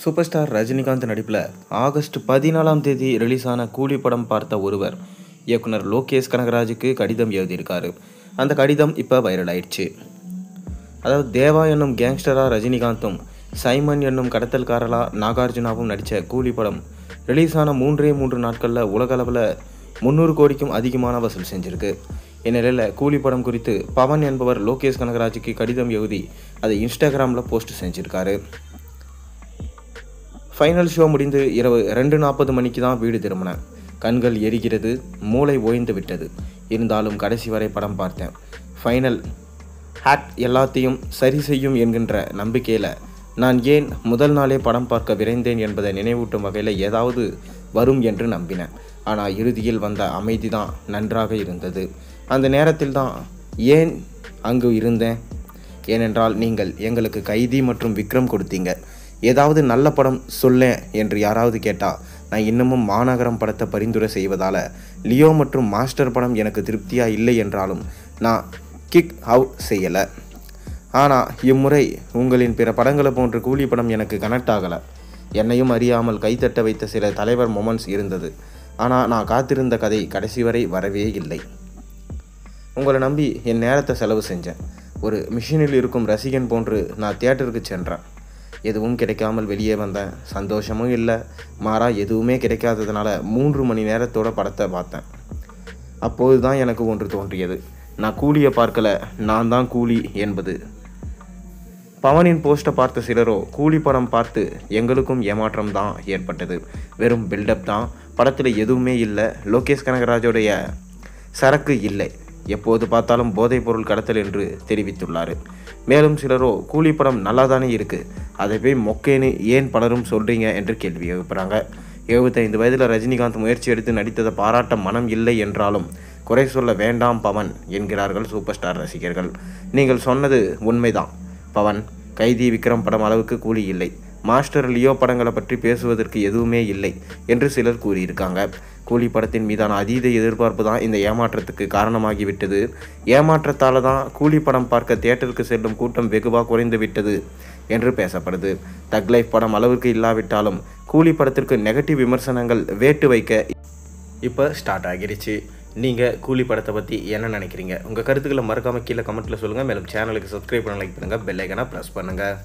Super star Rajinikanth நடிப்பில் August 14ஆம் தேதி release ஆன கூலி படம் பார்த்த ஒருவர் இயக்குனர் லோகேஷ் கனகராஜுக்கு கடிதம் எழுதியிருக்காரு. அந்த கடிதம் இப்போ வைரல் ஆயிடுச்சு. அதாவது தேவா என்னும் கேங்ஸ்டராக ரஜினிகாந்தும் சைமன் என்னும் கடத்தல்காரலா நாகார்ஜுனாவும் நடித்த கூலி படம் ரிலீஸ் ஆன 3 நாட்களில் உலகளவில் 300 கோடிக்கும் அதிகமான வசூல் செஞ்சிருக்கு. இந்நிலையில் கூலி படம் குறித்து பவன் என்பவர் லோகேஷ் கனகராஜுக்கு கடிதம் எழுதி அதை இன்ஸ்டாகிராமில் போஸ்ட் செஞ்சுருக்காரு. ஃபைனல் ஷோ முடிந்து இரவு 2:40 மணிக்கு தான் வீடு திரும்பினேன். கண்கள் எரிகிறது, மூளை ஓய்ந்து விட்டது. இருந்தாலும் கடைசி வரை படம் பார்த்தேன். ஃபைனல் ஆக்ட் எல்லாத்தையும் சரி செய்யும் என்கின்ற நம்பிக்கையில் நான் ஏன் முதல் நாளே படம் பார்க்க விரைந்தேன் என்பதை நினைவூட்டும் வகையில் ஏதாவது வரும் என்று நம்பினேன். ஆனால் இறுதியில் வந்த அமைதி தான் நன்றாக இருந்தது. அந்த நேரத்தில் தான் ஏன் அங்கு இருந்தேன். ஏனென்றால் நீங்கள் எங்களுக்கு கைதி மற்றும் விக்ரம் கொடுத்தீங்க. ஏதாவது நல்ல படம் சொல்லேன் என்று யாராவது கேட்டால் நான் இன்னமும் மாநகரம் படத்தை பரிந்துரை செய்வதால் லியோ மற்றும் மாஸ்டர் படம் எனக்கு திருப்தியாக இல்லை என்றாலும் நான் கிக் அவுட் செய்யலை. ஆனால் இம்முறை உங்களின் பிற படங்களை போன்ற கூலி படம் எனக்கு கனெக்ட் ஆகலை. என்னையும் அறியாமல் கைத்தட்ட வைத்த சில தலைவர் மொமெண்ட்ஸ் இருந்தது. ஆனால் நான் காத்திருந்த கதை கடைசி வரை வரவே இல்லை. உங்களை நம்பி என் நேரத்தை செலவு செஞ்சேன். ஒரு மிஷினில் இருக்கும் ரசிகன் போன்று நான் தியேட்டருக்கு சென்றேன். எதுவும் கிடைக்காமல் வெளியே வந்தேன். சந்தோஷமும் இல்லை, மாறா எதுவுமே கிடைக்காததுனால 3 மணி நேரத்தோட படத்தை பார்த்தேன். அப்போது தான் எனக்கு ஒன்று தோன்றியது. நான் கூலியை பார்க்கல, நான் தான் கூலி என்பது. பவனின் போஸ்ட்டை பார்த்த சிலரோ கூலி படம் பார்த்து எங்களுக்கும் ஏமாற்றம் தான் ஏற்பட்டது, வெறும் பில்டப் தான், படத்தில் எதுவுமே இல்லை, லோகேஷ் கனகராஜோடைய சரக்கு இல்லை, எப்போது பார்த்தாலும் போதைப் பொருள் கடத்தல் என்று தெரிவித்துள்ளார். மேலும் சிலரோ கூலி படம் நல்லா தானே இருக்குது, அதை போய் மொக்கேன்னு ஏன் பலரும் சொல்கிறீங்க என்று கேள்வி எழுப்புறாங்க. 75 வயதில் ரஜினிகாந்த் முயற்சி எடுத்து நடித்ததை பாராட்ட மனம் இல்லை என்றாலும் குறை சொல்ல வேண்டாம் பவன் என்கிறார்கள் சூப்பர் ஸ்டார் ரசிகர்கள். நீங்கள் சொன்னது உண்மைதான் பவன். கைதி விக்ரம் படம் அளவுக்கு கூலி இல்லை, மாஸ்டர் லியோ படங்களை பற்றி பேசுவதற்கு எதுவுமே இல்லை என்று சிலர் கூறியிருக்காங்க. கூலி படத்தின் மீதான அதீத எதிர்பார்ப்பு தான் இந்த ஏமாற்றத்துக்கு காரணமாகிவிட்டது. ஏமாற்றத்தால் தான் கூலி படம் பார்க்க தியேட்டருக்கு செல்லும் கூட்டம் வெகுவாக குறைந்து விட்டது என்று பேசப்படுது. தக் லைஃப் படம் அளவுக்கு இல்லாவிட்டாலும் கூலி படத்திற்கு நெகட்டிவ் விமர்சனங்கள் வேட்டு வைக்க இப்போ ஸ்டார்ட் ஆகிடுச்சு. நீங்கள் கூலி படத்தை பற்றி என்ன நினைக்கிறீங்க? உங்கள் கருத்துக்களை மறக்காமல் கீழே கமெண்ட்டில் சொல்லுங்கள். மேலும் சேனலுக்கு சப்ஸ்கிரைப் பண்ண, லைக் பண்ணுங்கள், பெல் ஐக்கானை ப்ரெஸ் பண்ணுங்கள்.